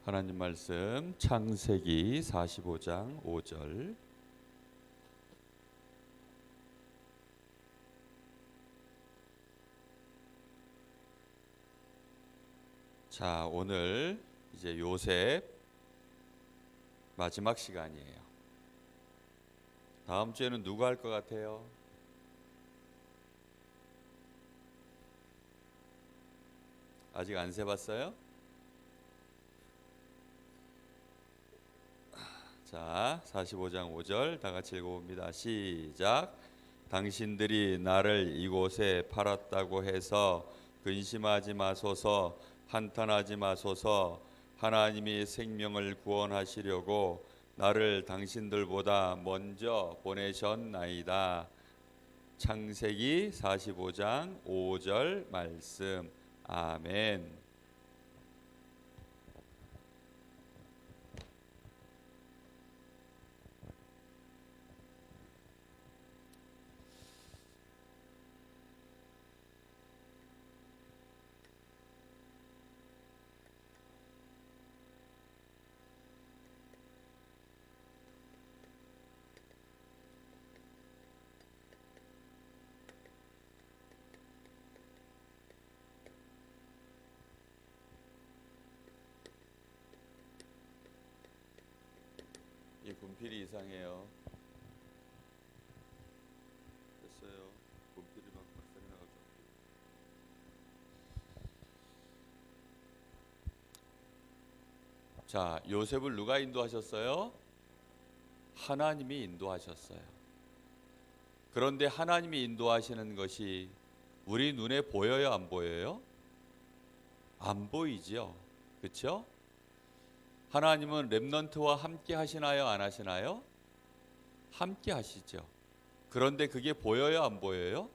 하나님 말씀 창세기 45장 5절. 자, 오늘 이제 요셉 마지막 시간이에요. 다음 주에는 누가 할 것 같아요? 아직 안 세봤어요? 자, 45장 5절 다 같이 읽어봅니다. 시작. 당신들이 나를 이곳에 팔았다고 해서 근심하지 마소서, 한탄하지 마소서. 하나님이 생명을 구원하시려고 나를 당신들보다 먼저 보내셨나이다. 창세기 45장 5절 말씀. 아멘. 이 분필이 이상해요. 됐어요. 분필이 막 박살이 나가지고. 자, 요셉을 누가 인도하셨어요? 하나님이 인도하셨어요. 그런데 하나님이 인도하시는 것이 우리 눈에 보여요, 안 보여요? 안 보이죠. 그렇죠? 하나님은 렘넌트와 함께 하시나요, 안 하시나요? 함께 하시죠. 그런데 그게 보여요, 안 보여요?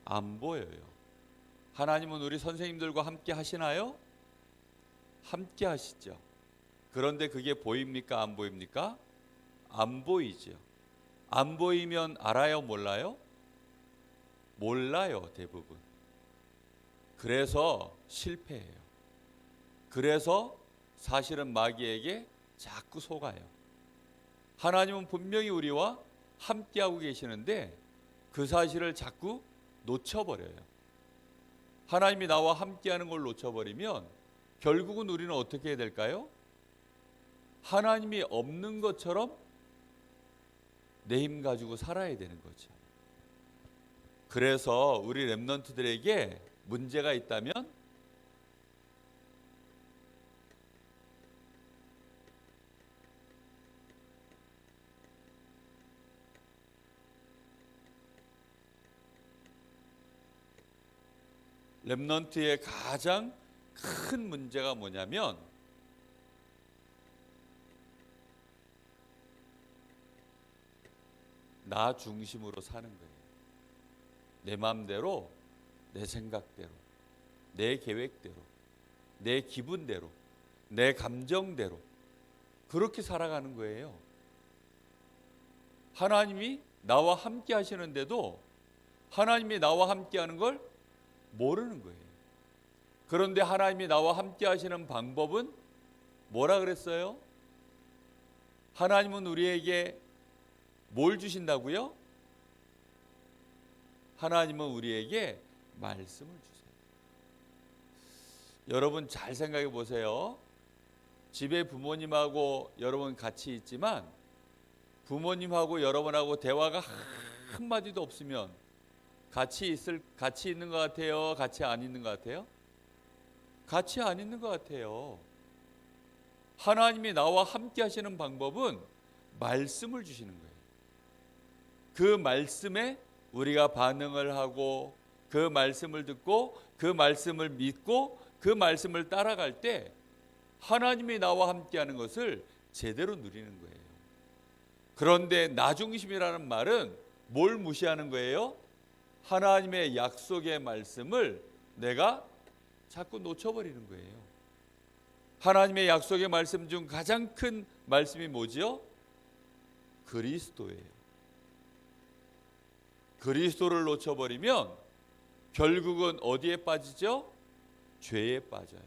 안 보여요. 하나님은 우리 선생님들과 함께 하시나요? 함께 하시죠. 그런데 그게 보입니까, 안 보입니까? 안 보이죠. 안 보이면 알아요, 몰라요? 몰라요, 대부분. 그래서 실패해요. 그래서 사실은 마귀에게 자꾸 속아요. 하나님은 분명히 우리와 함께하고 계시는데 그 사실을 자꾸 놓쳐버려요. 하나님이 나와 함께하는 걸 놓쳐버리면 결국은 우리는 어떻게 해야 될까요? 하나님이 없는 것처럼 내 힘 가지고 살아야 되는 거죠. 그래서 우리 렘넌트들에게 문제가 있다면 렘넌트의 가장 큰 문제가 뭐냐면 나 중심으로 사는 거예요. 내 마음대로, 내 생각대로, 내 계획대로, 내 기분대로, 내 감정대로 그렇게 살아가는 거예요. 하나님이 나와 함께 하시는데도 하나님이 나와 함께 하는 걸 모르는 거예요. 그런데 하나님이 나와 함께 하시는 방법은 뭐라 그랬어요? 하나님은 우리에게 뭘 주신다고요? 하나님은 우리에게 말씀을 주세요. 여러분 잘 생각해 보세요. 집에 부모님하고 여러분 같이 있지만 부모님하고 여러분하고 대화가 한마디도 없으면 같이 있는 것 같아요? 같이 안 있는 것 같아요? 같이 안 있는 것 같아요. 하나님이 나와 함께 하시는 방법은 말씀을 주시는 거예요. 그 말씀에 우리가 반응을 하고 그 말씀을 듣고 그 말씀을 믿고 그 말씀을 따라갈 때 하나님이 나와 함께 하는 것을 제대로 누리는 거예요. 그런데 나 중심이라는 말은 뭘 무시하는 거예요? 하나님의 약속의 말씀을 내가 자꾸 놓쳐버리는 거예요. 하나님의 약속의 말씀 중 가장 큰 말씀이 뭐지요? 그리스도예요. 그리스도를 놓쳐버리면 결국은 어디에 빠지죠? 죄에 빠져요.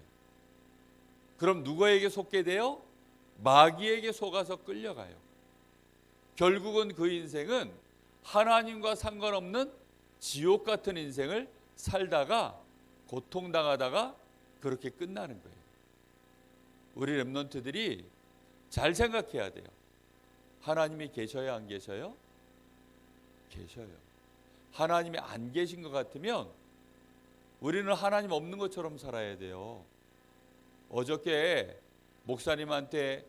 그럼 누구에게 속게 돼요? 마귀에게 속아서 끌려가요. 결국은 그 인생은 하나님과 상관없는 지옥 같은 인생을 살다가 고통당하다가 그렇게 끝나는 거예요. 우리 렘넌트들이 잘 생각해야 돼요. 하나님이 계셔요, 안 계셔요? 계셔요. 하나님이 안 계신 것 같으면 우리는 하나님 없는 것처럼 살아야 돼요. 어저께 목사님한테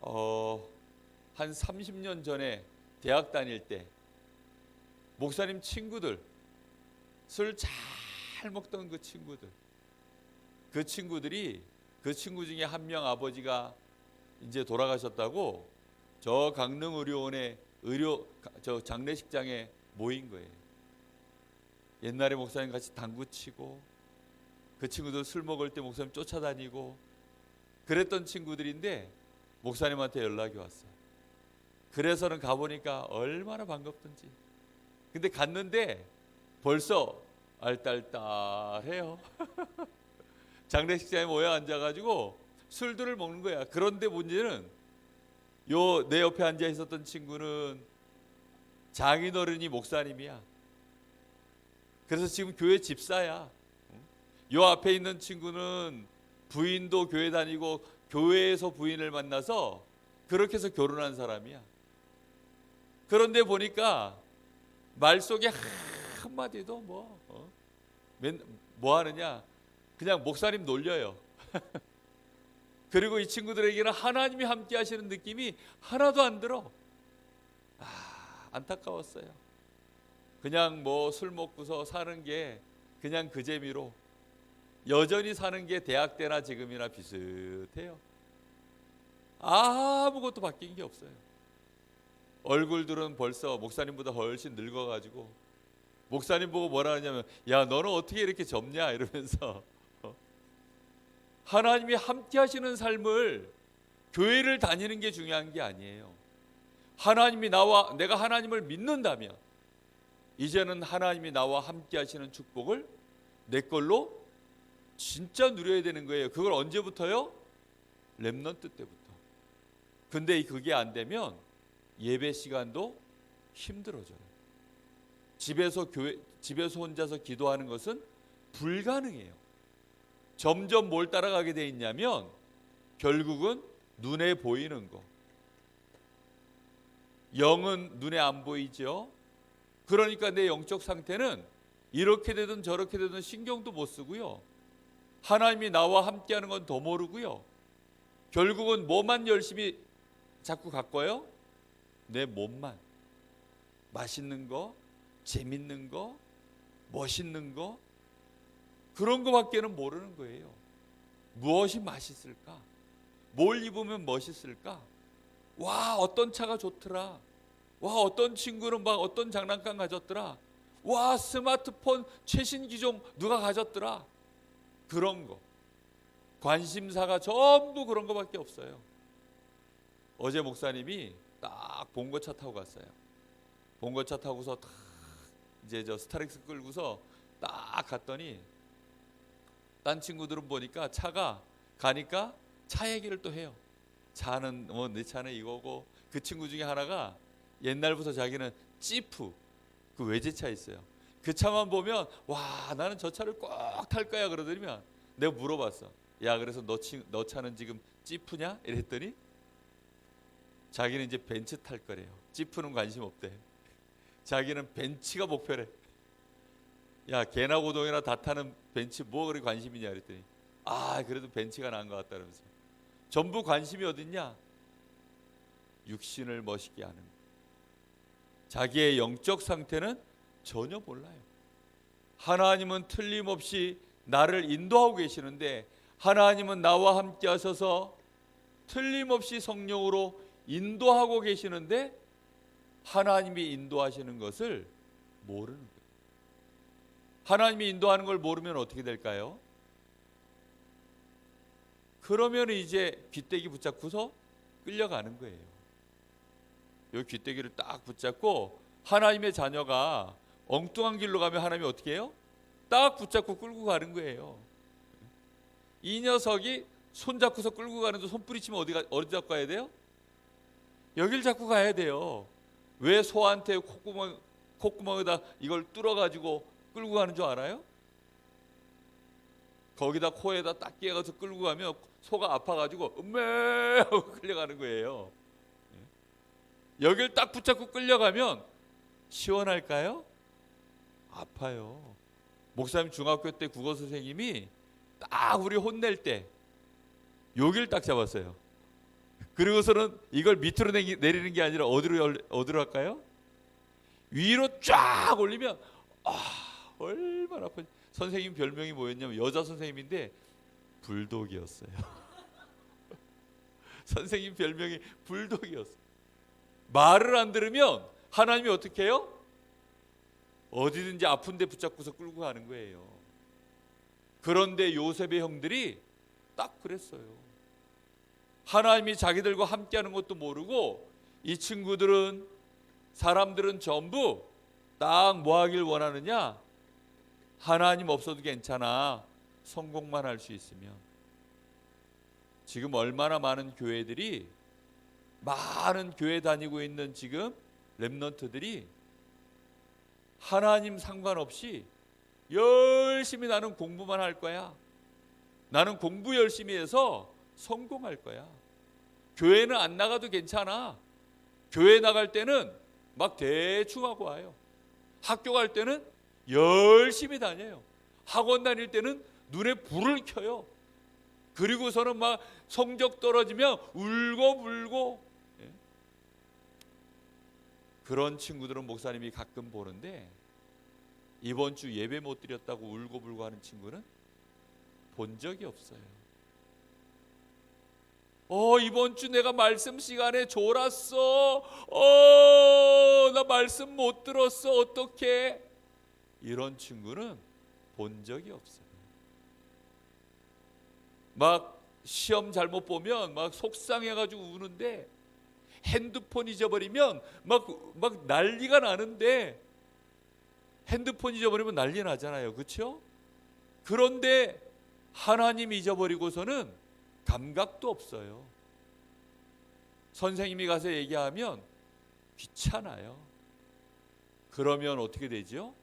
한 30년 전에 대학 다닐 때 목사님 친구들, 술 잘 먹던 그 친구들이 그 친구 중에 한 명 아버지가 이제 돌아가셨다고 저 강릉의료원의 저 장례식장에 모인 거예요. 옛날에 목사님 같이 당구 치고 그 친구들 술 먹을 때 목사님 쫓아다니고 그랬던 친구들인데 목사님한테 연락이 왔어요. 그래서는 가보니까 얼마나 반갑던지. 근데 갔는데 벌써 알딸딸해요. 장례식장에 모여 앉아가지고 술들을 먹는 거야. 그런데 문제는 내 옆에 앉아 있었던 친구는 장인어른이 목사님이야. 그래서 지금 교회 집사야. 요 앞에 있는 친구는 부인도 교회 다니고 교회에서 부인을 만나서 그렇게 해서 결혼한 사람이야. 그런데 보니까 말 속에 한마디도 뭐 하느냐, 그냥 목사님 놀려요. 그리고 이 친구들에게는 하나님이 함께 하시는 느낌이 하나도 안 들어. 안타까웠어요. 그냥 술 먹고서 사는 게 그냥 그 재미로 여전히 사는 게 대학 때나 지금이나 비슷해요. 아무것도 바뀐 게 없어요. 얼굴들은 벌써 목사님보다 훨씬 늙어가지고 목사님 보고 뭐라 하냐면, 야 너는 어떻게 이렇게 젊냐 이러면서 하나님이 함께 하시는 삶을, 교회를 다니는 게 중요한 게 아니에요. 하나님이 내가 하나님을 믿는다면 이제는 하나님이 나와 함께 하시는 축복을 내 걸로 진짜 누려야 되는 거예요. 그걸 언제부터요? 렘넌트 때부터. 근데 그게 안 되면 예배 시간도 힘들어져요. 집에서 혼자서 기도하는 것은 불가능해요. 점점 뭘 따라가게 돼 있냐면 결국은 눈에 보이는 거. 영은 눈에 안 보이죠. 그러니까 내 영적 상태는 이렇게 되든 저렇게 되든 신경도 못 쓰고요. 하나님이 나와 함께하는 건 더 모르고요. 결국은 뭐만 열심히 자꾸 가꿔요? 내 몸만. 맛있는 거, 재밌는 거, 멋있는 거, 그런 거밖에는 모르는 거예요. 무엇이 맛있을까? 뭘 입으면 멋있을까? 와, 어떤 차가 좋더라. 와, 어떤 친구는 막 어떤 장난감 가졌더라. 와, 스마트폰 최신 기종 누가 가졌더라. 그런 거. 관심사가 전부 그런 거밖에 없어요. 어제 목사님이 딱 봉고차 타고 갔어요. 봉고차 타고서 딱 이제 저 스타렉스 끌고서 딱 갔더니 딴 친구들은 보니까 차가 가니까 차 얘기를 또 해요. 차는 내 차는 이거고, 그 친구 중에 하나가 옛날부터 자기는 지프, 그 외제차 있어요. 그 차만 보면 와, 나는 저 차를 꼭 탈 거야 그러더니만 내가 물어봤어. 야, 그래서 너 차는 지금 지프냐? 이랬더니 자기는 이제 벤츠 탈 거래요. 지프는 관심 없대. 자기는 벤츠가 목표래. 야, 개나 고동이나 다 타는 벤츠 뭐 그리 관심이냐 그랬더니 그래도 벤츠가 나은 것 같다면서. 전부 관심이 어딨냐? 육신을 멋있게 하는 거. 자기의 영적 상태는 전혀 몰라요. 하나님은 틀림없이 나를 인도하고 계시는데, 하나님은 나와 함께 하셔서 틀림없이 성령으로 인도하고 계시는데 하나님이 인도하시는 것을 모르는 거예요. 하나님이 인도하는 걸 모르면 어떻게 될까요? 그러면 이제 귀때기 붙잡고서 끌려가는 거예요. 이 귀때기를 딱 붙잡고 하나님의 자녀가 엉뚱한 길로 가면 하나님이 어떻게 해요? 딱 붙잡고 끌고 가는 거예요. 이 녀석이 손 잡고서 끌고 가는데 손 뿌리치면 어디 잡고 가야 돼요? 여길 잡고 가야 돼요. 왜 소한테 콧구멍에다 이걸 뚫어가지고 끌고 가는 줄 알아요? 거기다 코에다 딱 끼워서 끌고 가면 소가 아파가지고 음메 하고 끌려가는 거예요. 여길 딱 붙잡고 끌려가면 시원할까요? 아파요. 목사님 중학교 때 국어 선생님이 딱 우리 혼낼 때 여길 딱 잡았어요. 그리고서는 이걸 밑으로 내리는 게 아니라 어디로 할까요? 위로 쫙 올리면 얼마나 아픈지. 선생님 별명이 뭐였냐면 여자 선생님인데 불독이었어요. 선생님 별명이 불독이었어요. 말을 안 들으면 하나님이 어떻게 해요? 어디든지 아픈 데 붙잡고서 끌고 가는 거예요. 그런데 요셉의 형들이 딱 그랬어요. 하나님이 자기들과 함께하는 것도 모르고 이 친구들은, 사람들은 전부 딱 뭐 하길 원하느냐? 하나님 없어도 괜찮아, 성공만 할 수 있으면. 지금 얼마나 많은 교회들이, 많은 교회 다니고 있는 지금 렘넌트들이 하나님 상관없이 열심히 나는 공부만 할 거야, 나는 공부 열심히 해서 성공할 거야, 교회는 안 나가도 괜찮아, 교회 나갈 때는 막 대충 하고 와요, 학교 갈 때는 열심히 다녀요, 학원 다닐 때는 눈에 불을 켜요, 그리고서는 막 성적 떨어지면 울고불고. 그런 친구들은 목사님이 가끔 보는데 이번 주 예배 못 드렸다고 울고불고 하는 친구는 본 적이 없어요. 이번 주 내가 말씀 시간에 졸았어, 나 말씀 못 들었어, 어떡해, 이런 친구는 본 적이 없어요. 막 시험 잘못 보면 막 속상해가지고 우는데, 핸드폰 잊어버리면 막 난리가 나는데, 핸드폰 잊어버리면 난리 나잖아요, 그렇죠? 그런데 하나님 잊어버리고서는 감각도 없어요. 선생님이 가서 얘기하면 귀찮아요. 그러면 어떻게 되죠?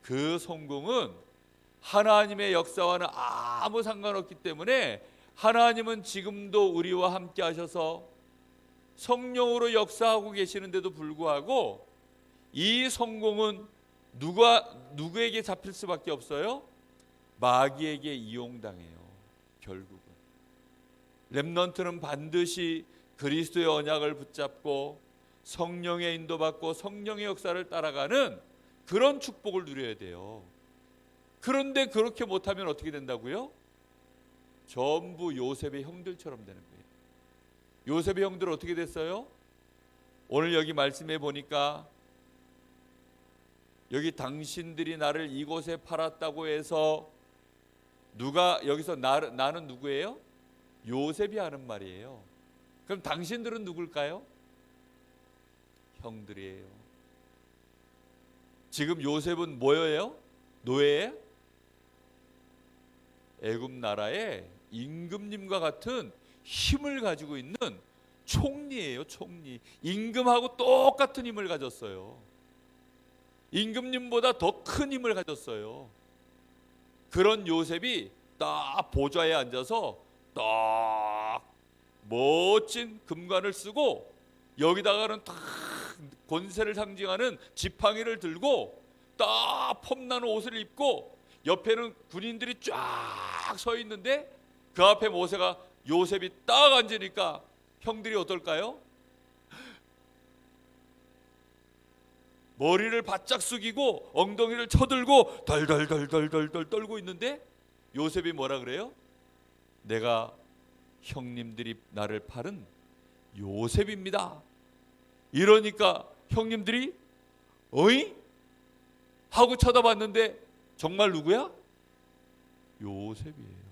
그 성공은 하나님의 역사와는 아무 상관없기 때문에, 하나님은 지금도 우리와 함께 하셔서 성령으로 역사하고 계시는데도 불구하고 이 성공은 누구에게 잡힐 수밖에 없어요? 마귀에게 이용당해요. 결국은 렘넌트는 반드시 그리스도의 언약을 붙잡고 성령의 인도받고 성령의 역사를 따라가는 그런 축복을 누려야 돼요. 그런데 그렇게 못하면 어떻게 된다고요? 전부 요셉의 형들처럼 되는 거예요. 요셉의 형들은 어떻게 됐어요? 오늘 여기 말씀해 보니까, 여기 당신들이 나를 이곳에 팔았다고 해서, 누가 여기서 나는 누구예요? 요셉이 하는 말이에요. 그럼 당신들은 누굴까요? 형들이에요. 지금 요셉은 뭐예요? 노예예요? 애굽 나라의 임금님과 같은 힘을 가지고 있는 총리예요, 총리. 임금하고 똑같은 힘을 가졌어요. 임금님보다 더 큰 힘을 가졌어요. 그런 요셉이 딱 보좌에 앉아서 딱 멋진 금관을 쓰고, 여기다가는 딱 권세를 상징하는 지팡이를 들고 딱 폼나는 옷을 입고, 옆에는 군인들이 쫙 서 있는데, 그 앞에 요셉이 딱 앉으니까 형들이 어떨까요? 머리를 바짝 숙이고 엉덩이를 쳐들고 덜덜덜덜덜 떨고 있는데, 요셉이 뭐라 그래요? 내가 형님들이 나를 팔은 요셉입니다. 이러니까 형님들이 어이? 하고 쳐다봤는데 정말 누구야? 요셉이에요.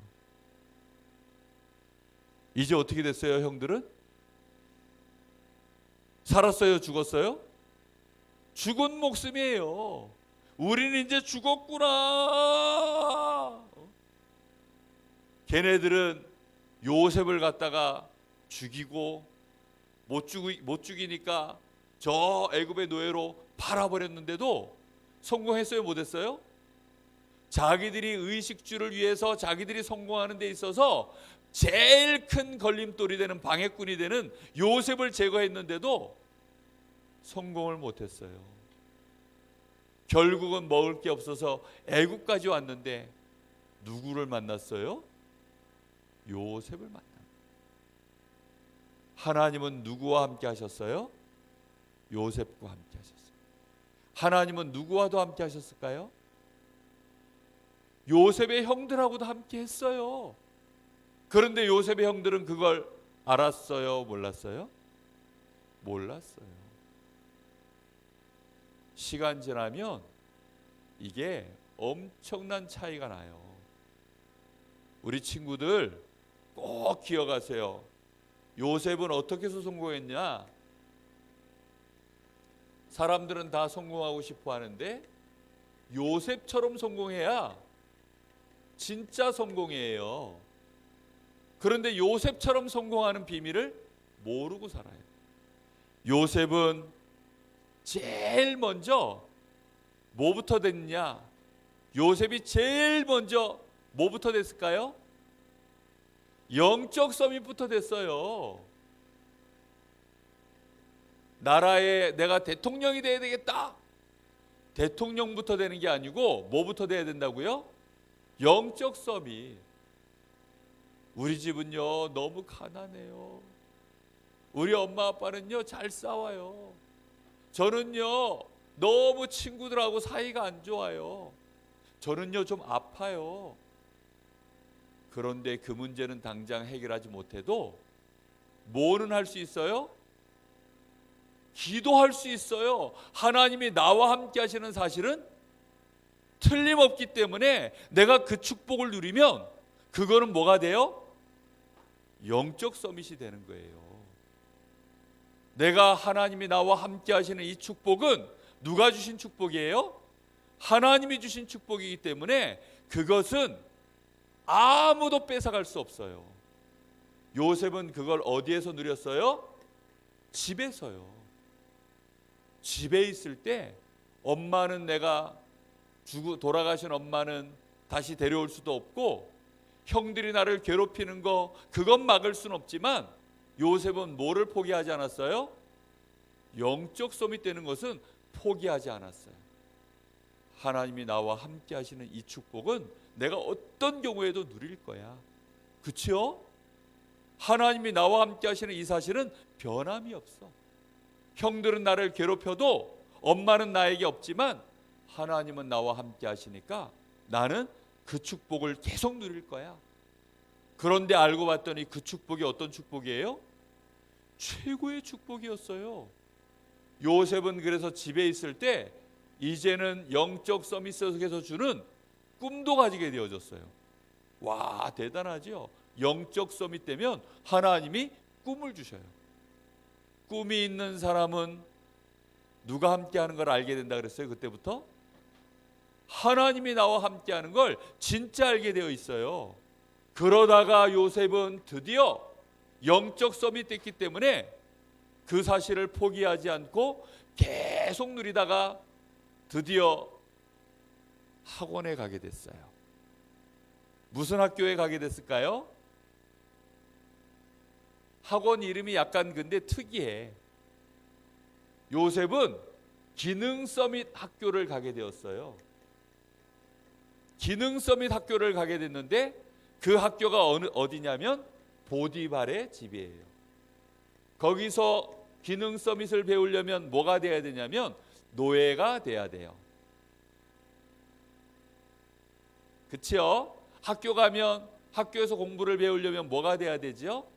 이제 어떻게 됐어요, 형들은? 살았어요, 죽었어요? 죽은 목숨이에요. 우리는 이제 죽었구나. 걔네들은 요셉을 갖다가 죽이고 못 죽이니까 저 애굽의 노예로 팔아버렸는데도 성공했어요, 못했어요? 자기들이 의식주를 위해서 자기들이 성공하는 데 있어서 제일 큰 걸림돌이 되는 방해꾼이 되는 요셉을 제거했는데도 성공을 못했어요. 결국은 먹을 게 없어서 애굽까지 왔는데 누구를 만났어요? 요셉을 만났어요. 하나님은 누구와 함께 하셨어요? 요셉과 함께 하셨어요. 하나님은 누구와도 함께 하셨을까요? 요셉의 형들하고도 함께 했어요. 그런데 요셉의 형들은 그걸 알았어요? 몰랐어요? 몰랐어요. 시간 지나면 이게 엄청난 차이가 나요. 우리 친구들 꼭 기억하세요. 요셉은 어떻게 해서 성공했냐? 사람들은 다 성공하고 싶어 하는데 요셉처럼 성공해야 진짜 성공이에요. 그런데 요셉처럼 성공하는 비밀을 모르고 살아요. 요셉은 제일 먼저 뭐부터 됐냐? 요셉이 제일 먼저 뭐부터 됐을까요? 영적 서밋부터 됐어요. 나라에 내가 대통령이 돼야 되겠다. 대통령부터 되는 게 아니고 뭐부터 돼야 된다고요? 영적 서밋. 우리 집은요 너무 가난해요. 우리 엄마 아빠는요 잘 싸워요. 저는요 너무 친구들하고 사이가 안 좋아요. 저는요 좀 아파요. 그런데 그 문제는 당장 해결하지 못해도 뭐는 할 수 있어요? 기도할 수 있어요. 하나님이 나와 함께 하시는 사실은 틀림없기 때문에 내가 그 축복을 누리면 그거는 뭐가 돼요? 영적 서밋이 되는 거예요. 내가 하나님이 나와 함께 하시는 이 축복은 누가 주신 축복이에요? 하나님이 주신 축복이기 때문에 그것은 아무도 뺏어갈 수 없어요. 요셉은 그걸 어디에서 누렸어요? 집에서요. 집에 있을 때 엄마는 내가 돌아가신 엄마는 다시 데려올 수도 없고 형들이 나를 괴롭히는 거 그건 막을 수는 없지만 요셉은 뭐를 포기하지 않았어요? 영적 서밋 되는 것은 포기하지 않았어요. 하나님이 나와 함께 하시는 이 축복은 내가 어떤 경우에도 누릴 거야. 그렇죠? 하나님이 나와 함께 하시는 이 사실은 변함이 없어. 형들은 나를 괴롭혀도 엄마는 나에게 없지만 하나님은 나와 함께 하시니까 나는 그 축복을 계속 누릴 거야. 그런데 알고 봤더니 그 축복이 어떤 축복이에요? 최고의 축복이었어요. 요셉은 그래서 집에 있을 때 이제는 영적 서밋 속에서 주는 꿈도 가지게 되어졌어요. 와, 대단하죠? 영적 서밋 되면 하나님이 꿈을 주셔요. 꿈이 있는 사람은 누가 함께 하는 걸 알게 된다 그랬어요. 그때부터 하나님이 나와 함께 하는 걸 진짜 알게 되어 있어요. 그러다가 요셉은 드디어 영적 서밋 됐기 때문에 그 사실을 포기하지 않고 계속 누리다가 드디어 학원에 가게 됐어요. 무슨 학교에 가게 됐을까요? 학원 이름이 약간 근데 특이해. 요셉은 기능 서밋 학교를 가게 되었어요. 기능 서밋 학교를 가게 됐는데 그 학교가 어디냐면 보디발의 집이에요. 거기서 기능 서밋을 배우려면 뭐가 돼야 되냐면 노예가 돼야 돼요. 그렇죠? 학교 가면 학교에서 공부를 배우려면 뭐가 돼야 되죠?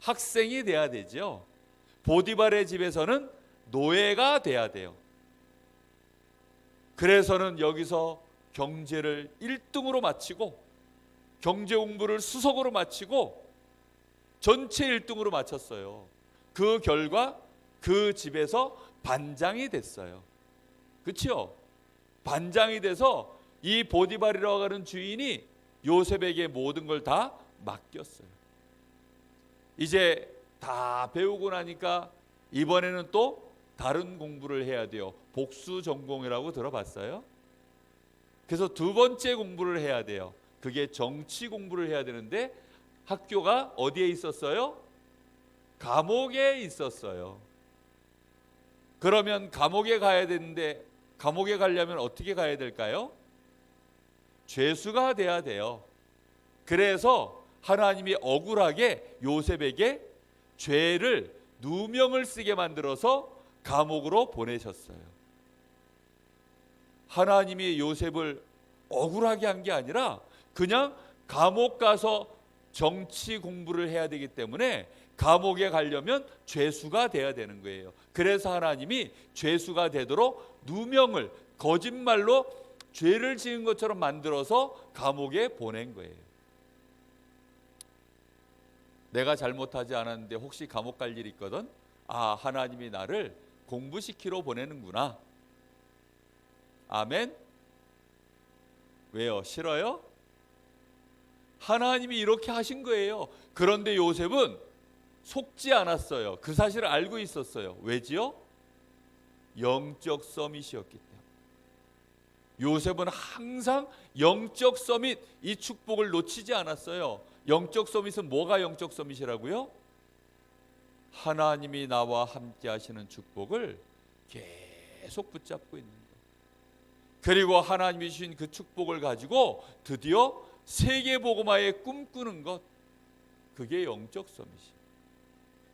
학생이 돼야 되죠. 보디발의 집에서는 노예가 돼야 돼요. 그래서는 여기서 경제를 1등으로 마치고 경제 공부를 수석으로 마치고 전체 1등으로 마쳤어요. 그 결과 그 집에서 반장이 됐어요. 그렇죠? 반장이 돼서 이 보디발이라고 하는 주인이 요셉에게 모든 걸 다 맡겼어요. 이제 다 배우고 나니까 이번에는 또 다른 공부를 해야 돼요. 복수 전공이라고 들어봤어요? 그래서 두 번째 공부를 해야 돼요. 그게 정치 공부를 해야 되는데 학교가 어디에 있었어요? 감옥에 있었어요. 그러면 감옥에 가야 되는데 감옥에 가려면 어떻게 가야 될까요? 죄수가 돼야 돼요. 그래서 하나님이 억울하게 요셉에게 죄를 누명을 쓰게 만들어서 감옥으로 보내셨어요. 하나님이 요셉을 억울하게 한 게 아니라 그냥 감옥 가서 정치 공부를 해야 되기 때문에 감옥에 가려면 죄수가 돼야 되는 거예요. 그래서 하나님이 죄수가 되도록 누명을 거짓말로 죄를 지은 것처럼 만들어서 감옥에 보낸 거예요. 내가 잘못하지 않았는데 혹시 감옥 갈 일이 있거든? 아, 하나님이 나를 공부시키러 보내는구나. 아멘? 왜요? 싫어요? 하나님이 이렇게 하신 거예요. 그런데 요셉은 속지 않았어요. 그 사실을 알고 있었어요. 왜지요? 영적 서밋이었기 때문에. 요셉은 항상 영적 서밋, 이 축복을 놓치지 않았어요. 영적 서밋은 뭐가 영적 서밋이라고요? 하나님이 나와 함께 하시는 축복을 계속 붙잡고 있는 거예요. 그리고 하나님이 주신 그 축복을 가지고 드디어 세계복음화의 꿈꾸는 것, 그게 영적 서밋이에요.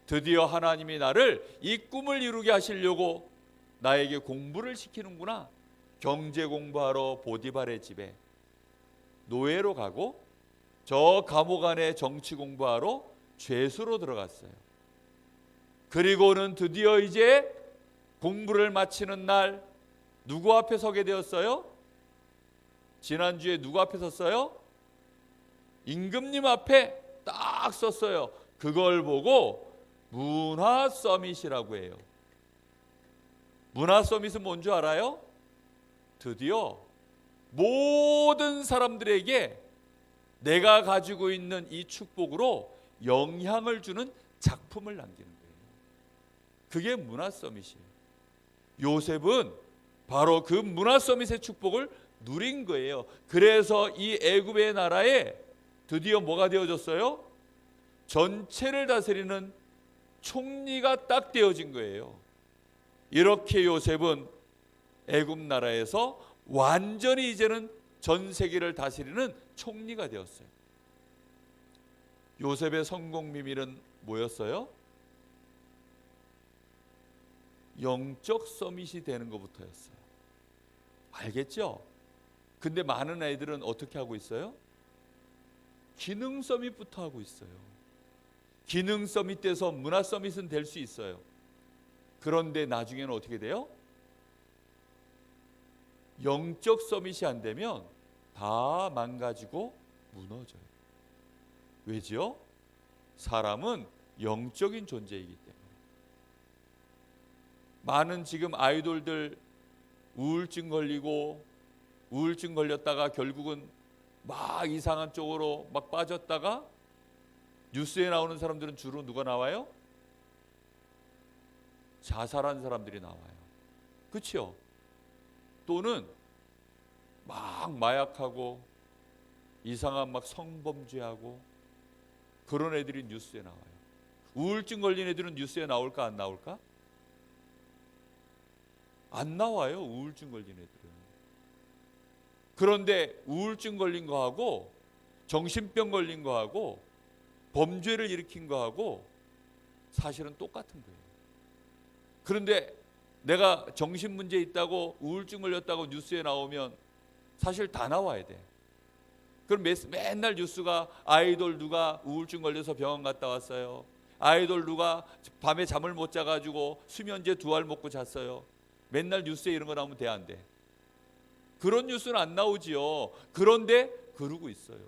드디어 하나님이 나를 이 꿈을 이루게 하시려고 나에게 공부를 시키는구나. 경제 공부하러 보디발의 집에 노예로 가고 저 감옥 안에 정치 공부하러 죄수로 들어갔어요. 그리고는 드디어 이제 공부를 마치는 날 누구 앞에 서게 되었어요? 지난주에 누구 앞에 섰어요? 임금님 앞에 딱 섰어요. 그걸 보고 문화 서밋이라고 해요. 문화 서밋은 뭔 줄 알아요? 드디어 모든 사람들에게 내가 가지고 있는 이 축복으로 영향을 주는 작품을 남기는 거예요. 그게 문화 서밋이에요. 요셉은 바로 그 문화 서밋의 축복을 누린 거예요. 그래서 이 애굽의 나라에 드디어 뭐가 되어졌어요? 전체를 다스리는 총리가 딱 되어진 거예요. 이렇게 요셉은 애굽 나라에서 완전히 이제는 전 세계를 다스리는 총리가 되었어요. 요셉의 성공 비밀은 뭐였어요? 영적 서밋이 되는 것부터였어요. 알겠죠? 근데 많은 애들은 어떻게 하고 있어요? 기능 서밋부터 하고 있어요. 기능 서밋 돼서 문화 서밋은 될 수 있어요. 그런데 나중에는 어떻게 돼요? 영적 서밋이 안 되면 다 망가지고 무너져요. 왜지요? 사람은 영적인 존재이기 때문에. 많은 지금 아이돌들 우울증 걸리고 우울증 걸렸다가 결국은 막 이상한 쪽으로 막 빠졌다가 뉴스에 나오는 사람들은 주로 누가 나와요? 자살한 사람들이 나와요. 그렇죠? 또는 막 마약하고 이상한 막 성범죄하고 그런 애들이 뉴스에 나와요. 우울증 걸린 애들은 뉴스에 나올까 안 나올까? 안 나와요. 우울증 걸린 애들은. 그런데 우울증 걸린 거하고 정신병 걸린 거하고 범죄를 일으킨 거하고 사실은 똑같은 거예요. 그런데 내가 정신 문제 있다고 우울증 걸렸다고 뉴스에 나오면 사실 다 나와야 돼. 그럼 맨날 뉴스가 아이돌 누가 우울증 걸려서 병원 갔다 왔어요. 아이돌 누가 밤에 잠을 못 자가지고 수면제 2알 먹고 잤어요. 맨날 뉴스에 이런 거 나오면 돼, 안 돼? 그런 뉴스는 안 나오지요. 그런데 그러고 있어요.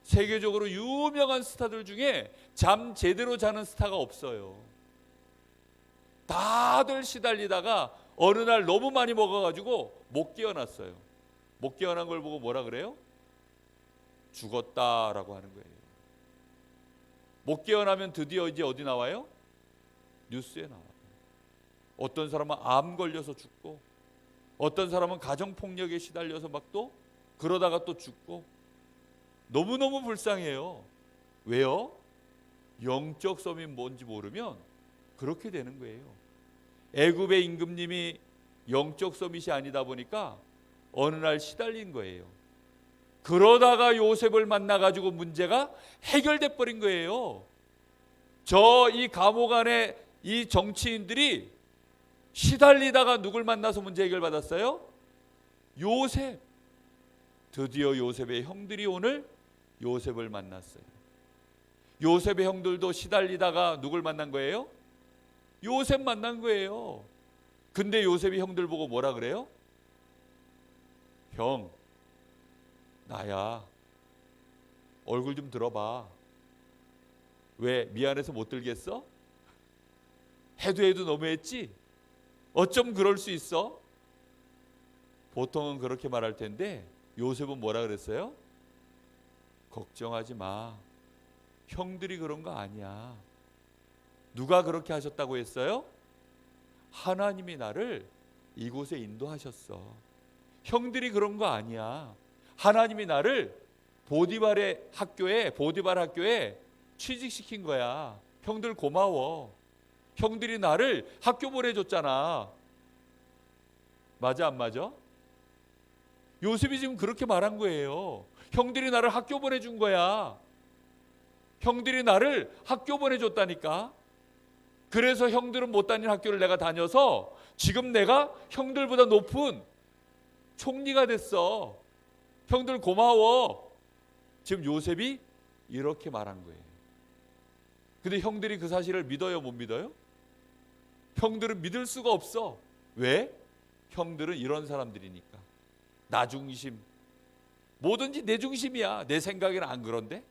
세계적으로 유명한 스타들 중에 잠 제대로 자는 스타가 없어요. 다들 시달리다가 어느 날 너무 많이 먹어가지고 못 깨어났어요. 못 깨어난 걸 보고 뭐라 그래요? 죽었다라고 하는 거예요. 못 깨어나면 드디어 이제 어디 나와요? 뉴스에 나와요. 어떤 사람은 암 걸려서 죽고, 어떤 사람은 가정폭력에 시달려서 막 또 그러다가 또 죽고, 너무너무 불쌍해요. 왜요? 영적 썸이 뭔지 모르면 그렇게 되는 거예요. 애굽의 임금님이 영적 서밋이 아니다 보니까 어느 날 시달린 거예요. 그러다가 요셉을 만나가지고 문제가 해결돼 버린 거예요. 이 감옥 안에 이 정치인들이 시달리다가 누굴 만나서 문제 해결받았어요? 요셉. 드디어 요셉의 형들이 오늘 요셉을 만났어요. 요셉의 형들도 시달리다가 누굴 만난 거예요? 요셉 만난 거예요. 근데 요셉이 형들 보고 뭐라 그래요? 형, 나야. 얼굴 좀 들어봐. 왜? 미안해서 못 들겠어? 해도 너무했지? 어쩜 그럴 수 있어? 보통은 그렇게 말할 텐데 요셉은 뭐라 그랬어요? 걱정하지 마. 형들이 그런 거 아니야. 누가 그렇게 하셨다고 했어요? 하나님이 나를 이곳에 인도하셨어. 형들이 그런 거 아니야. 하나님이 나를 보디발 학교에 취직시킨 거야. 형들 고마워. 형들이 나를 학교 보내줬잖아. 맞아 안 맞아? 요셉이 지금 그렇게 말한 거예요. 형들이 나를 학교 보내준 거야. 형들이 나를 학교 보내줬다니까. 그래서 형들은 못 다니는 학교를 내가 다녀서 지금 내가 형들보다 높은 총리가 됐어. 형들 고마워. 지금 요셉이 이렇게 말한 거예요. 근데 형들이 그 사실을 믿어요, 못 믿어요? 형들은 믿을 수가 없어. 왜? 형들은 이런 사람들이니까. 나 중심. 뭐든지 내 중심이야. 내 생각에는 안 그런데?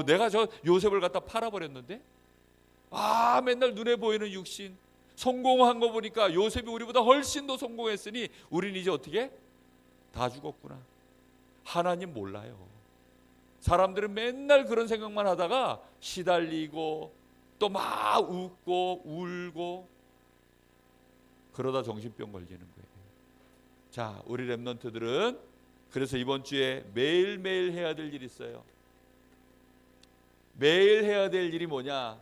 내가 저 요셉을 갖다 팔아버렸는데? 맨날 눈에 보이는 육신. 성공한 거 보니까 요셉이 우리보다 훨씬 더 성공했으니 우린 이제 어떻게? 다 죽었구나. 하나님 몰라요. 사람들은 맨날 그런 생각만 하다가 시달리고 또 막 웃고 울고 그러다 정신병 걸리는 거예요. 자, 우리 렘넌트들은 그래서 이번 주에 매일매일 해야 될 일이 있어요. 매일 해야 될 일이 뭐냐?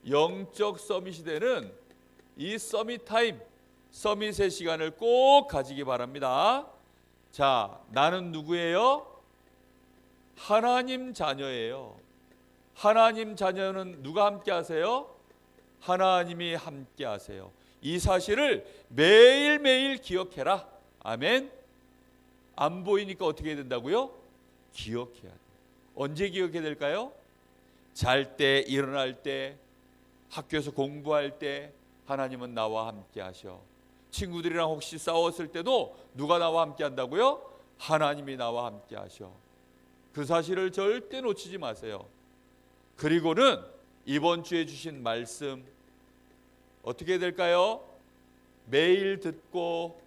영적 서밋이 되는 이 서밋 타임, 서밋의 시간을 꼭 가지기 바랍니다. 자, 나는 누구예요? 하나님 자녀예요. 하나님 자녀는 누가 함께 하세요? 하나님이 함께 하세요. 이 사실을 매일매일 기억해라. 아멘. 안 보이니까 어떻게 해야 된다고요? 기억해야 돼요. 언제 기억해야 될까요? 잘 때, 일어날 때, 학교에서 공부할 때 하나님은 나와 함께 하셔. 친구들이랑 혹시 싸웠을 때도 누가 나와 함께 한다고요? 하나님이 나와 함께 하셔. 그 사실을 절대 놓치지 마세요. 그리고는 이번 주에 주신 말씀 어떻게 해야 될까요? 매일 듣고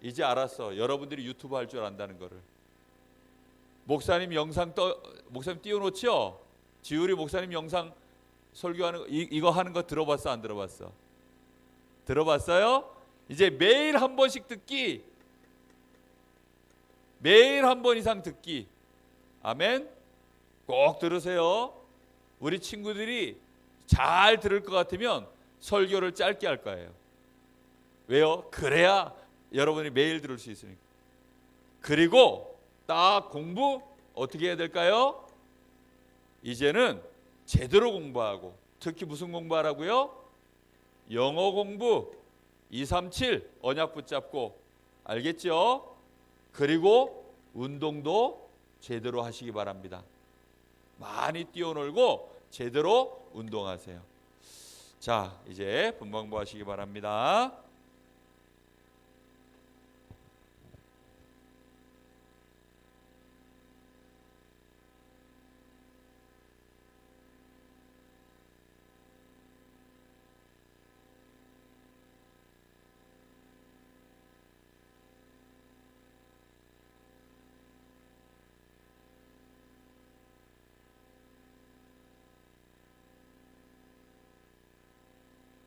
이제 알았어. 여러분들이 유튜브 할 줄 안다는 거를. 목사님 띄워놓지요? 지우리 목사님 영상 설교하는 거, 이거 하는 거 들어봤어? 안 들어봤어? 들어봤어요? 이제 매일 한 번씩 듣기. 매일 한 번 이상 듣기. 아멘. 꼭 들으세요. 우리 친구들이 잘 들을 것 같으면 설교를 짧게 할 거예요. 왜요? 그래야 여러분이 매일 들을 수 있으니까. 그리고 딱 공부 어떻게 해야 될까요? 이제는 제대로 공부하고, 특히 무슨 공부하라고요? 영어 공부 237 언약 붙잡고, 알겠죠? 그리고 운동도 제대로 하시기 바랍니다. 많이 뛰어놀고 제대로 운동하세요. 자, 이제 분방부 하시기 바랍니다.